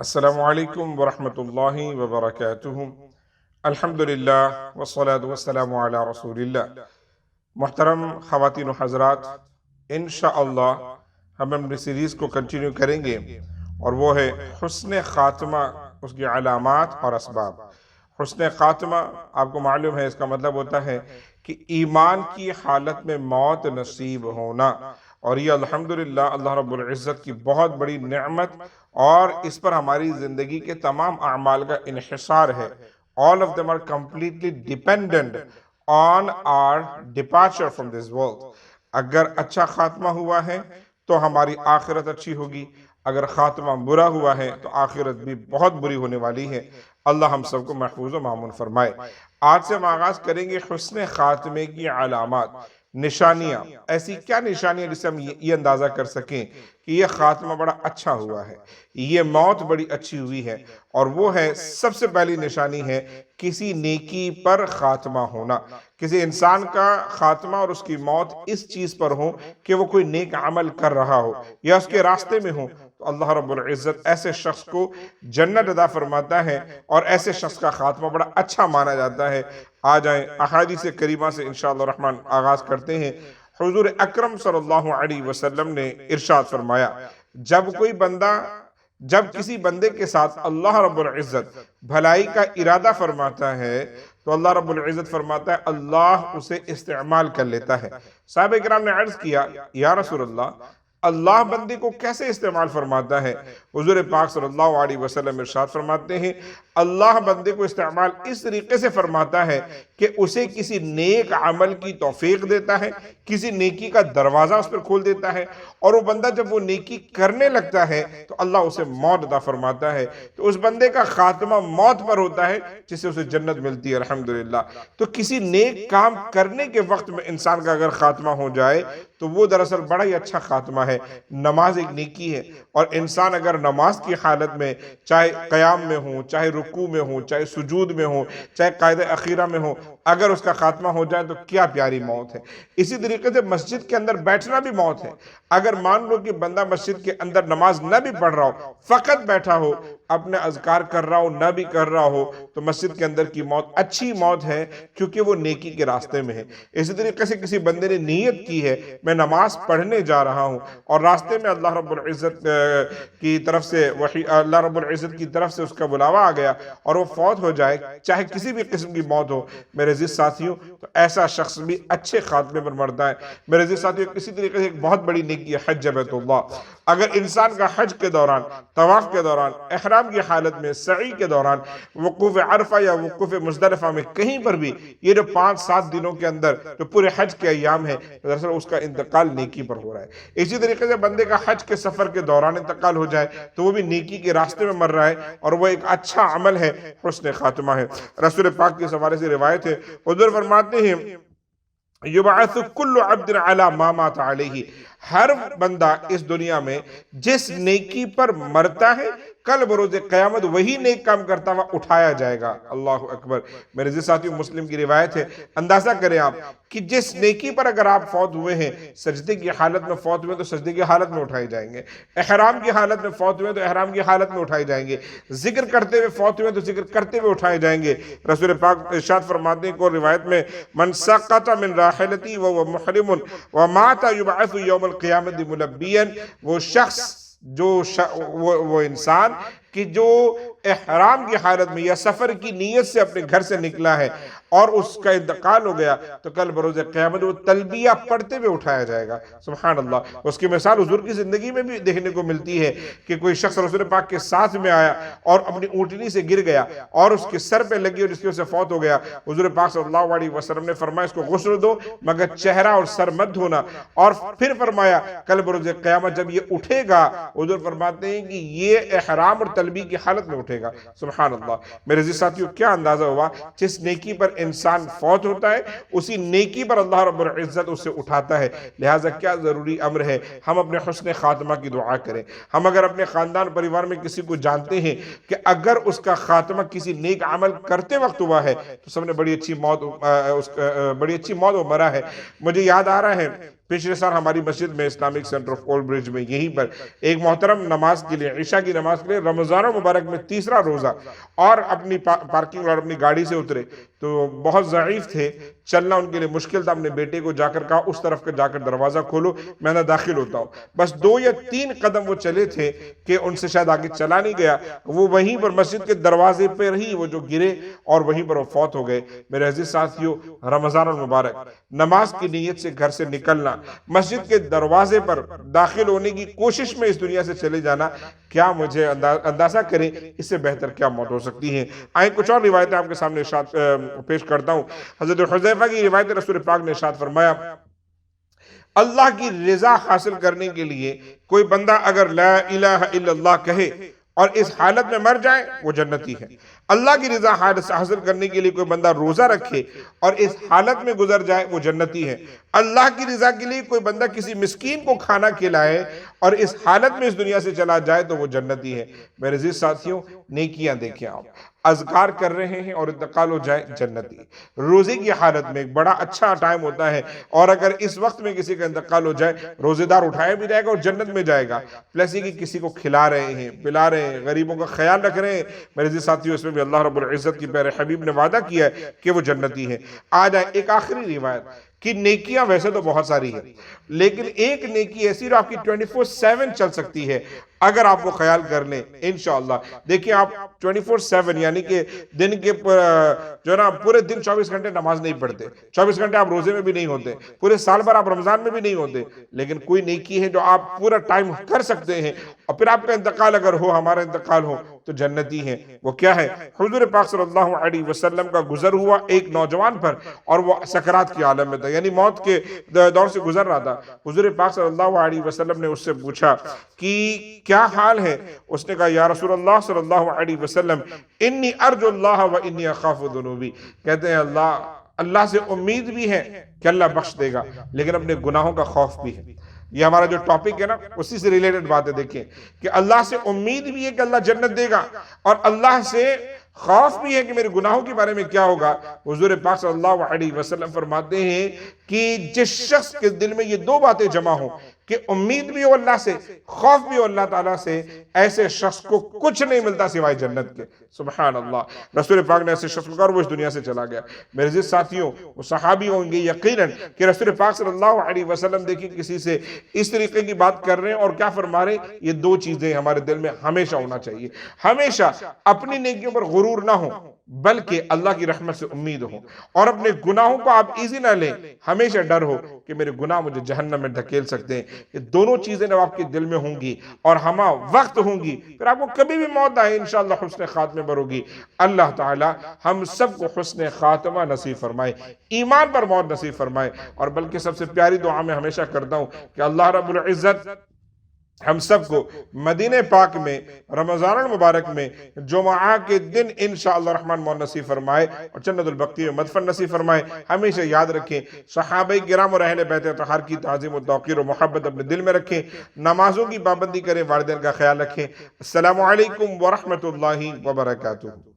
السلام علیکم ورحمۃ اللہ وبرکاتہ۔ الحمدللہ والصلاة والسلام علی رسول اللہ۔ محترم خواتین و حضرات، انشاءاللہ ہم اپنی سیریز کو کنٹینیو کریں گے، اور وہ ہے حسن خاتمہ، اس کی علامات اور اسباب۔ حسن خاتمہ آپ کو معلوم ہے، اس کا مطلب ہوتا ہے کہ ایمان کی حالت میں موت نصیب ہونا، اور یہ الحمدللہ اللہ رب العزت کی بہت بڑی نعمت، اور اس پر ہماری زندگی کے تمام اعمال کا انحصار ہے۔ All of them are completely dependent on our departure from this world۔ اگر اچھا خاتمہ ہوا ہے تو ہماری آخرت اچھی ہوگی، اگر خاتمہ برا ہوا ہے تو آخرت بھی بہت بری ہونے والی ہے۔ اللہ ہم سب کو محفوظ و مامون فرمائے۔ آج سے ہم آغاز کریں گے حسن خاتمے کی علامات، نشانیاں۔ ایسی کیا نشانیاں جس سے ہم یہ اندازہ کر سکیں کہ یہ خاتمہ بڑا اچھا ہوا ہے، یہ موت بڑی اچھی ہوئی ہے؟ اور وہ ہے، سب سے پہلی نشانی ہے کسی نیکی پر خاتمہ ہونا۔ کسی انسان کا خاتمہ اور اس کی موت اس چیز پر ہو کہ وہ کوئی نیک عمل کر رہا ہو یا اس کے راستے میں ہو، تو اللہ رب العزت ایسے شخص کو جنت عطا فرماتا ہے، اور ایسے شخص کا خاتمہ بڑا اچھا مانا جاتا ہے۔ آ جائیں احادیث کریمہ سے انشاءاللہ الرحمن آغاز کرتے ہیں۔ حضور اکرم صلی اللہ علیہ وسلم نے ارشاد فرمایا، جب کسی بندے کے ساتھ اللہ رب العزت بھلائی کا ارادہ فرماتا ہے تو اللہ رب العزت فرماتا ہے اللہ اسے استعمال کر لیتا ہے۔ صحابہ کرام نے عرض کیا، یا رسول اللہ بندے کو کیسے استعمال فرماتا ہے؟ حضور پاک صلی اللہ علیہ وسلم ارشاد فرماتے ہیں، اللہ بندے کو استعمال اس طریقے سے فرماتا ہے کہ اسے کسی نیک عمل کی توفیق دیتا ہے، کسی نیکی کا دروازہ اس پر کھول دیتا ہے، اور وہ بندہ جب وہ نیکی کرنے لگتا ہے تو اللہ اسے موت عطا فرماتا ہے۔ تو اس بندے کا خاتمہ موت پر ہوتا ہے جس سے اسے جنت ملتی ہے الحمدللہ۔ تو کسی نیک کام کرنے کے وقت میں انسان کا اگر خاتمہ ہو جائے تو وہ دراصل بڑا ہی اچھا خاتمہ ہے۔ نماز ایک نیکی ہے، اور انسان اگر نماز کی حالت میں چاہے قیام میں ہو، چاہے رکوع میں ہو، چاہے سجود میں ہو، چاہے قاعدہ اخیرہ میں ہو، اگر اس کا خاتمہ ہو جائے تو کیا پیاری موت ہے۔ اسی طریقے سے مسجد کے اندر بیٹھنا بھی موت ہے۔ اگر مان لو کہ بندہ مسجد کے اندر نماز نہ بھی پڑھ رہا ہو، فقط بیٹھا ہو، اپنے اذکار کر رہا ہو، نہ بھی کر رہا ہو، تو مسجد کے اندر کی موت اچھی موت ہے، کیونکہ وہ نیکی کے راستے میں ہے۔ اسی طریقے سے کسی بندے نے نیت کی ہے، میں نماز پڑھنے جا رہا ہوں، اور راستے میں اللہ رب العزت کی طرف سے اللہ رب العزت کی طرف سے اس کا بلاوا آ گیا اور وہ فوت ہو جائے، چاہے کسی بھی قسم کی موت ہو، میرے عزیز ساتھیوں، تو ایسا شخص بھی اچھے خاتمے پر مرتا ہے۔ میرے عزیز ساتھیوں، اسی طریقے سے ایک بہت بڑی نیکی ہے حج بیت اللہ۔ اگر انسان کا حج کے دوران، طواف کے دوران، احرام کی حالت میں، سعی کے دوران، وقوف عرفہ یا وقوف مزدلفہ میں کہیں پر بھی یہ جو 5-7 دنوں کے اندر جو پورے حج کے ایام ہیں، دراصل اس کا انتقال نیکی پر ہو رہا ہے۔ اسی طریقے سے بندے کا حج کے سفر کے دوران انتقال ہو جائے تو وہ بھی نیکی کے راستے میں مر رہا ہے، اور وہ ایک اچھا عمل ہے، حسن خاتمہ ہے۔ رسول پاک کے حوالے سے روایت ہے، حضور فرماتے ہیں، یبعث کل عبد علی ما مات علیہ، ہر بندہ اس دنیا میں جس نیکی پر مرتا ہے کل بروز قیامت وہی نیک کام کرتا ہوا اٹھایا جائے گا۔ اللہ اکبر۔ میرے عزیز ساتھیوں، مسلم کی روایت ہے، اندازہ کریں آپ کہ جس نیکی پر اگر آپ فوت ہوئے ہیں، سجدے کی حالت میں فوت ہوئے تو سجدے کی حالت میں اٹھائے جائیں گے، احرام کی حالت میں فوت ہوئے تو احرام کی حالت میں اٹھائے جائیں گے، ذکر کرتے ہوئے فوت ہوئے تو ذکر کرتے ہوئے اٹھائے جائیں گے۔ رسول پاک ارشاد فرماتے ہیں کو روایت میں، من سقط من راحلتی وهو محرم ومات یبعث یوم القیامت ملبیا، وہ شخص وہ انسان کہ جو احرام کی حالت میں یا سفر کی نیت سے اپنے گھر سے نکلا ہے اور اس کا انتقال ہو گیا تو کل بروز قیامت وہ تلبیہ پڑھتے ہوئے اٹھایا جائے گا۔ سبحان اللہ۔ اس کی مثال حضور کی زندگی میں بھی دیکھنے کو ملتی ہے کہ کوئی شخص رسول پاک کے ساتھ میں آیا اور اپنی اونٹنی سے گر گیا اور اس کے سر پہ لگی اور جس کی وجہ سے فوت ہو گیا۔ حضور پاک صلی اللہ علیہ وسلم نے فرمایا اس کو غسل دو مگر چہرہ اور سر مت دھونا، اور پھر فرمایا کل بروز قیامت جب یہ اٹھے گا، حضور فرماتے ہیں کہ یہ احرام اور تلبیہ کی حالت میں اٹھے گا۔ سبحان اللہ۔ میرے عزیز ساتھیوں، کیا اندازہ ہوا، جس نیکی پر انسان فوت ہوتا ہے اسی نیکی پر اللہ رب العزت اسے اٹھاتا ہے۔ لہٰذا کیا ضروری امر ہے ہم اپنے حسن خاتمہ کی دعا کریں۔ ہم اگر اپنے خاندان پریوار میں کسی کو جانتے ہیں کہ اگر اس کا خاتمہ کسی نیک عمل کرتے وقت ہوا ہے تو سب نے بڑی اچھی موت وہ مرا ہے۔ مجھے یاد آ رہا ہے پچھلے سال ہماری مسجد میں اسلامک سینٹر آف اولڈ برج میں یہیں پر ایک محترم نماز کے لیے، عشاء کی نماز کے لیے، رمضان المبارک میں تیسرا روزہ، اور اپنی پارکنگ اور اپنی گاڑی سے اترے تو بہت ضعیف تھے، چلنا ان کے لیے مشکل تھا۔ اپنے بیٹے کو جا کر کہا اس طرف کا جا کر دروازہ کھولو، میں نہ داخل ہوتا ہوں۔ بس 2 یا 3 قدم وہ چلے تھے کہ ان سے شاید آگے چلا نہیں گیا، وہ وہیں پر مسجد کے دروازے پر ہی وہ جو گرے اور وہیں پر وہ فوت ہو گئے۔ میرے عزیز ساتھیو، رمضان المبارک، نماز کی نیت سے گھر سے نکلنا، مسجد کے دروازے پر داخل ہونے کی کوشش میں اس دنیا سے چلے جانا، کیا مجھے اندازہ کریں اس سے بہتر کیا موت ہو سکتی ہے۔ آئیں کچھ اور روایتیں آپ کے سامنے پیش کرتا ہوں۔ حضرت حذیفہ کی روایت، رسول پاک نے ارشاد فرمایا، اللہ کی رضا حاصل کرنے کے لیے کوئی بندہ اگر لا الہ الا اللہ کہے اور اس حالت میں مر جائے وہ جنتی ہے۔ اللہ کی رضا حاصل کرنے کے لیے کوئی بندہ روزہ رکھے اور اس حالت میں گزر جائے وہ جنتی ہے۔ اللہ کی رضا کے لیے کوئی بندہ کسی مسکین کو کھانا کھلائے اور اس حالت میں اس دنیا سے چلا جائے تو وہ جنتی ہے۔ میرے عزیز ساتھیوں، نیکیاں دیکھیں آپ، اذکار کر رہے ہیں اور انتقال ہو جائے، جنتی۔ روزے کی حالت میں ایک بڑا اچھا ٹائم ہوتا ہے، اور اگر اس وقت میں کسی کا انتقال ہو جائے، روزے دار اٹھایا بھی جائے گا اور جنت میں جائے گا۔ پلس یہ کہ کسی کو کھلا رہے ہیں، پلا رہے ہیں، غریبوں کا خیال رکھ رہے ہیں، میرے عزیز ساتھیوں، اس میں بھی اللہ رب العزت کی پیارے حبیب نے وعدہ کیا ہے کہ وہ جنتی ہے۔ آج ایک آخری روایت کہ نیکیاں ویسے تو بہت ساری ہیں، لیکن ایک نیکی ایسی جو آپ کی 24/7 چل سکتی ہے اگر آپ وہ خیال کر لیں انشاءاللہ۔ دیکھیں آپ 24/7 یعنی کہ دن کے جو نا پورے دن 24 گھنٹے نماز نہیں پڑھتے، 24 گھنٹے آپ روزے میں بھی نہیں ہوتے، پورے سال بھر آپ رمضان میں بھی نہیں ہوتے، لیکن کوئی نیکی ہے جو آپ پورا ٹائم کر سکتے ہیں، اور پھر آپ کا انتقال اگر ہو، ہمارا انتقال ہو تو جنتی ہے۔ وہ کیا ہے؟ حضور پاک صلی اللہ علیہ وسلم کا گزر ہوا ایک نوجوان پر، اور وہ سکرات کی عالم میں تھا، یعنی موت کے دور سے گزر رہا تھا۔ حضور پاک صلی اللہ علیہ وسلم نے اس سے پوچھا کہ کیا حال ہے؟ اس نے کہا یا رسول اللہ صلی اللہ علیہ وسلم، انی ارجو اللہ و انی اخاف ذنوبی، کہتے ہیں اللہ سے امید بھی ہے کہ اللہ بخش دے گا، لیکن اپنے گناہوں کا خوف بھی ہے۔ یہ ہمارا جو ٹاپک ہے نا، اسی سے ریلیٹڈ باتیں دیکھیں کہ اللہ سے امید بھی ہے کہ اللہ جنت دے گا، اور اللہ سے خوف بھی ہے کہ میرے گناہوں کے بارے میں کیا ہوگا۔ حضور پاک صلی اللہ علیہ وسلم فرماتے ہیں کہ جس شخص کے دل میں یہ 2 باتیں جمع ہوں کہ امید بھی ہو اللہ سے، خوف بھی ہو اللہ تعالیٰ سے، ایسے شخص کو کچھ نہیں ملتا سوائے جنت کے۔ سبحان اللہ، رسول پاک نے ایسے شخص کو کہا اور وہ اس دنیا سے چلا گیا۔ میرے عزیز ساتھیوں، وہ صحابی ہوں گے یقیناً کہ رسول پاک صلی اللہ علیہ وسلم دیکھیں کسی سے اس طریقے کی بات کر رہے ہیں اور کیا فرما رہے ہیں، یہ 2 چیزیں ہمارے دل میں ہمیشہ ہونا چاہیے۔ ہمیشہ اپنی نیکیوں پر غرور نہ ہو، بلکہ اللہ کی رحمت سے امید ہو، اور اپنے گناہوں کو آپ ایزی نہ لیں، ہمیشہ ڈر ہو کہ میرے گناہ مجھے جہنم میں دھکیل سکتے ہیں۔ یہ دونوں چیزیں جب آپ کے دل میں ہوں گی اور ہمہ وقت ہوں گی، پھر آپ کو کبھی بھی موت آئے انشاءاللہ حسن خاتمے پر ہوگی۔ اللہ تعالی ہم سب کو حسن خاتمہ نصیب فرمائے، ایمان پر موت نصیب فرمائے، اور بلکہ سب سے پیاری دعا میں ہمیشہ کرتا ہوں کہ اللہ رب العزت ہم سب کو مدینہ پاک میں رمضان المبارک میں جمعہ کے دن انشاءاللہ الرحمن موت نصیب فرمائے، اور جنت البقیع میں مدفن نصیب فرمائے۔ ہمیشہ یاد رکھیں صحابہ کرام اور اہل بیت اطہار کی تعظیم و توقیر و محبت اپنے دل میں رکھیں، نمازوں کی پابندی کریں، والدین کا خیال رکھیں۔ السلام علیکم ورحمۃ اللہ وبرکاتہ۔